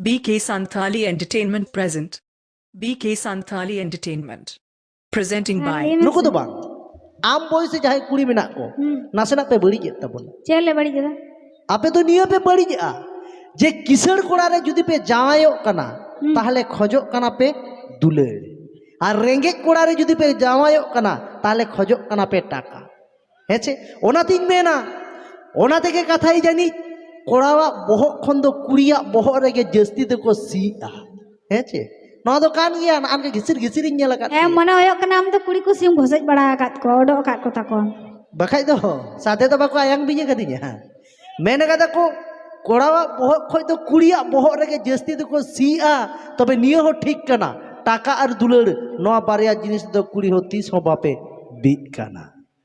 BK Santhali Entertainment present. BK Santhali Entertainment. Presenting by नुको तो बांग आम बॉय से जहाँ कुड़ी में नाको नासेना पे बड़ी जेता बोल चले बड़ी जगह आपे तो निया पे बड़ी जे जे किसर कोड़ा रे जुदी पे जावायो कना ताहले खोजो कना पे दुलेर और रेंगे कोड़ा रे जुदी पे जावायो कना ताहले खोजो कना पे टाका हेचे ओना तीन में ना ओना ते के कथा ही जानी कोड़ावा बहुत खंडो कुड़िया बहुत रेगे जस्ती ते को सी हेचे ना तो कान गया ना आनके घिसिर इन लगा मना होयो कना हम तो कुड़ी को सिम घोसज बड़ा काट को ओडो काट को ताको बखाई दो साथे तो बाको आयांग बीजे कदिnya मैंने कहा को कोड़ावा बहुत खोई तो कुड़िया बहुत रेगे जस्ती तो को सीआ तबे नियो हो ठीक कना टाका और दुलड़ नवा बारिया जिनिस दो कुड़ी हो 30 हो बापे बीत कना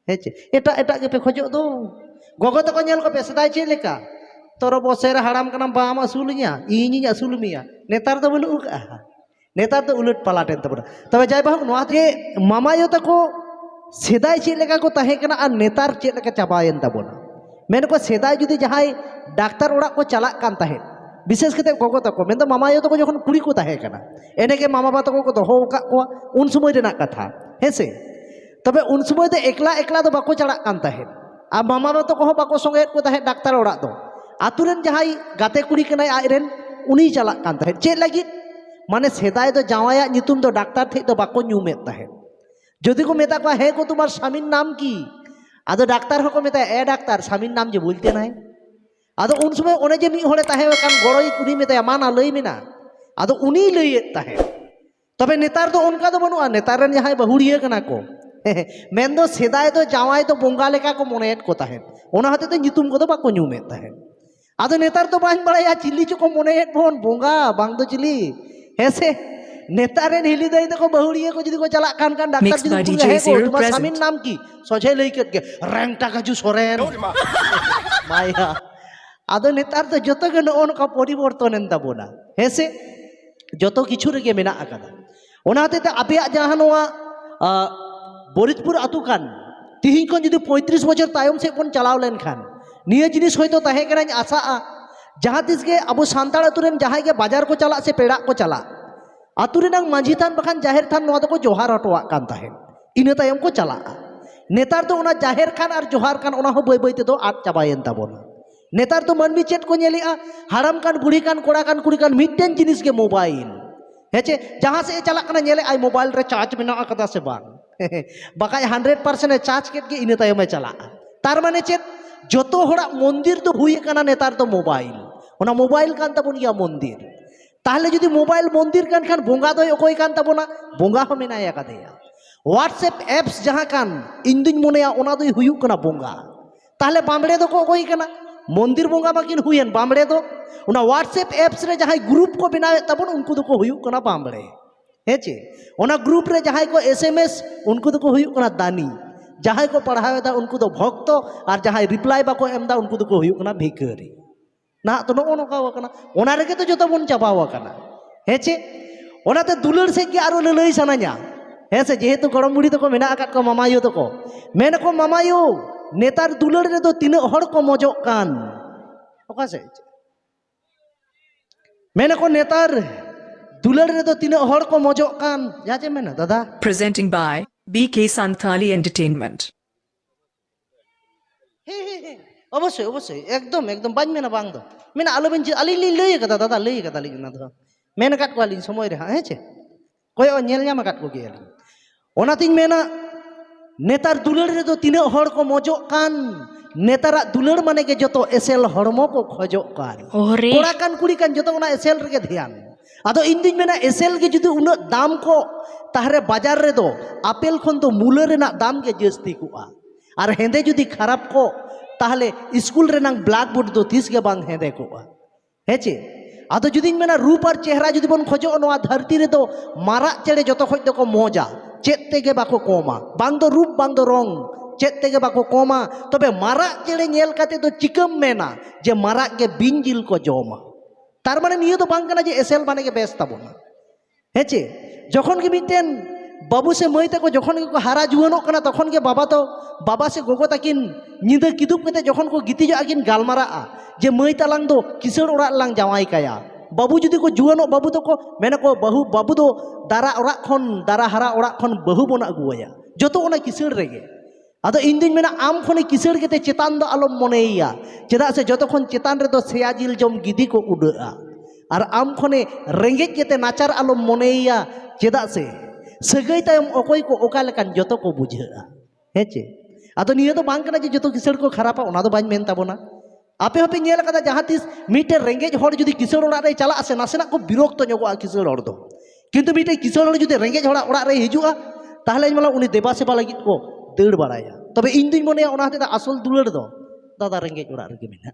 हेचे एटा एटा के पे खोजो दो गोगो तो को नेल को पे सदाय चे लेका तोरो बसेर हाड़ाम कना बाम असुलनिया इनी असुल मिया नेतार तो बनु का नेतार तो उलट पलाटेन तब तबे जाय बाहु नवा ते मामायो तको सेदाय चे लेका को ताहे कना और नेतार चे लेका चाबायन तबोना मैंने को सेदाय जुदी जहाई डाक्टर ओड़ा को चला कान ताहे विशेष करते गोगो तको मेन तो मामायो तको जखन कुड़ी को ताहे कना एने के मामा बा तको को दोहो का को उन समय रेना कथा हेसे तबे उन समय ते एकला एकला तो बाको चला कान ताहे आ मामा बा तको बाको संगे को ताहे डाक्टर ओड़ा दो आतुरेन जहाई गाते कुड़ी कनाय आइरेन उनी चला कान ताहे चे लगी माने सेदाय तो जावाया नितुम तो डाक्टर थे तो बाको न्यूमेत ताहे जदि को मेता को है को तुम्हार स्वामीर नाम की आदो डाक्टर हो को मेता ए डाक्टर स्वामीर नाम जे बोलते ना आदो उन समय ओने जे मी होले ताहे कान गड़ोई कुड़ी मेता माना लई मिना आदो उनी लईएत ताहे तबे नेतार तो उनका तो बनुआ नेतार रन जहाई बहुड़िया कना को मेन दो सेदाय तो जावाय तो बोंगा लेका को मोनेत को ताहे ओना हते तो नितुम को तो बाको न्यूमेत ताहे आदो नेतार तो बाñ बड़ाया चिल्ली चो को मोनेत बोन बोंगा बांग दो चिल्ली ऐसे नेता रे हिली दई तो बहुड़िया को जदी को चला कान कान डाक्टर जदी को है को तुम्हार स्वामीर नाम की सोझे लई के रैंगटा का जु सोरेन माया आदो नेतार तो जतो के नोन का परिवर्तन एन ताबोना हेसे जतो किछु रे मेना आकादा ओनाते ते आपेया जहां नोआ बोरितपुर आतु कान तिहिं को जदी 35 बछर तायम से कोन चलाव लेन खान निया जिनिस होय तो ताहे केना आशा जहाँ तीस के अब सानताड़ अतुरेन जहाँ के बाजार को चला से पेड़ा को चला अतुरेन माझी थान बखान जाहिर थान नोआ तो को जोहार हटवा कान ताहे इना तायम को चला नेतार तो ओना जाहिर खान और जोहार खान ओना हो बय बय ते दो आद चाबायन ताबोना नेतार तो मनमी चेट को नेलिया हाड़ाम कान बुढ़ी कान कोड़ा कान कुड़ी कान मिटटेन जिनिस के मोबाइल हेचे जहाँ से चला कना नेले आई मोबाइल रे चार्ज मेना कदा से बांग बाकाय 100% चार्ज केट के इना तायम चला तार माने चेत जतो होड़ा मंदिर तो हुई कना नेतार तो मोबाइल ओना मोबाइल कान ताबोन या मंदिर ताहले जदि मोबाइल मंदिर कान खान बोंगा दो ओकोय कान ताबोना बोंगा हो मेनाया कादेया व्हाट्सएप एप्स जहां कान इन दिन मोनेया ओना दो हुयु कना बोंगा ताहले बामड़े दो को ओकोय कना मंदिर बोंगा बाकिन हुयन बामड़े दो ओना व्हाट्सएप एप्स रे जहां ग्रुप को बनावे ताबोन उनको दो को हुयु कना बामड़े हेचे ओना ग्रुप रे जहां को एसएमएस उनको दो को हुयु कना दानी जहां को पढ़ावे दा उनको दो भक्त और जहां रिप्लाई बाको एमदा उनको दो को हुयु कना भिखारी ना तो नो नोका वकना ओना रेगे तो जतो बन चाबा वकना हेचे ओनाते दुलड़ से के आरो लई सनाया हेसे जेहेतु गड़म बुढ़ी तो को मेना आकात को मामायो तो को मेन को मामायो नेतार दुलड़ रे तो तीन हड़ को मजो कान ओका से मेन को नेतार दुलड़ रे तो तीन हड़ को मजो कान जाजे मेना दादा presenting by BK Santhali Entertainment. अवश्य अवश्य एकदम एकदम बाñ मेना बांग दो मेना आलो बेन आली ली लई कदा दादा लई कदा ली ना दो मेन काट को आली समय रे हां हेचे कोय नेल ᱧᱟᱢ काट को गेल ओना तिन मेना नेतार दुलड़ रे दो तीन हड़ को मजो कान नेतारा दुलड़ माने के जतो एसेल हड़मो को खोजो कान कोड़ा कान कुड़ी कान जतो ओना एसेल रे के ध्यान आदो इन दिन मेना एसेल के जुदी उन दाम को ताहरे बाजार रे दो आपेल खन तो मूल्य रेना दाम के जस्ती कुआ और हेंदे जुदी खराब को ताहले स्कूल रे नांग ब्लैक बोर्ड दो 30 के बांग हेंदे कुआ हेचे आदो जुदी मेना रूप और चेहरा जुदी बन खोजो नोआ धरती रे दो मारा चेड़े जतो खोज दो को मोजा चेत तेगे बाको कोमा बांग दो रूप बांग दो रंग चेत तेगे बाको कोमा तबे मारा चेड़े नेल काते तो चिकम मेना जे मारा के बिंजिल को जोमा तार माने नियो तो बांग कना जे एसेल माने के बेस ताबोना हेचे जखन के मिटेन बाबू से मई तक जखन को हारा जुआनो कना तखन के बाबा से गोगो ताकिन निदा किदुप कते जखन को गितिजो आकिन गालमारा जे मई तालांग दो किसर ओड़ा लांग जावाई काया बाबू जुदी को जुआनों बाबू तो को मेना को बाबू दो दारा ओराक खन दारा हरा ओराक खन बहु बन अगुया जोतो ओना किसड़ रेगे आदो इन दिन मेना आम खने किसड़ केते चेतान दो आलम मनेया चेदा से जोतो खन चेतान रे दो सेया जिल जम गिदी को उडा और आम खने रेंगेज केते नाचार आलम मनेया चेदा से सगई तायम अकोय को ओका लेकान जोतो को बुझा हेचे आदो निया तो बांग कना जे जोतो किसड़ को खरापा ओना दो बाñ मेन ताबोना आपे हपे नेल कदा जहां तीस मीटे रेंगेज हड़ जुदी किसड़ ओड़ा रे चला से नासेना को विरक्त ᱧᱚᱜᱚᱜᱼᱟ किसड़ हड़ दो किंतु मीटे किसड़ हड़ जुदी रेंगेज हड़ा ओड़ा रे हिजुआ ताहले मला उनी देबा सेबा लागित को दाड़ बाड़ाया तबे इन दिन मने ओना हते आसल दुलड़ दो दादा रेंगेज ओड़ा रे मेना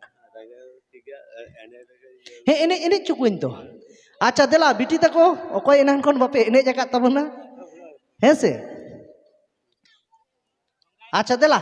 हे एने एने चुकुइन तो अच्छा देला बिटी तको अकोय एनान खन बापे एने जाका तबना हे से अच्छा देला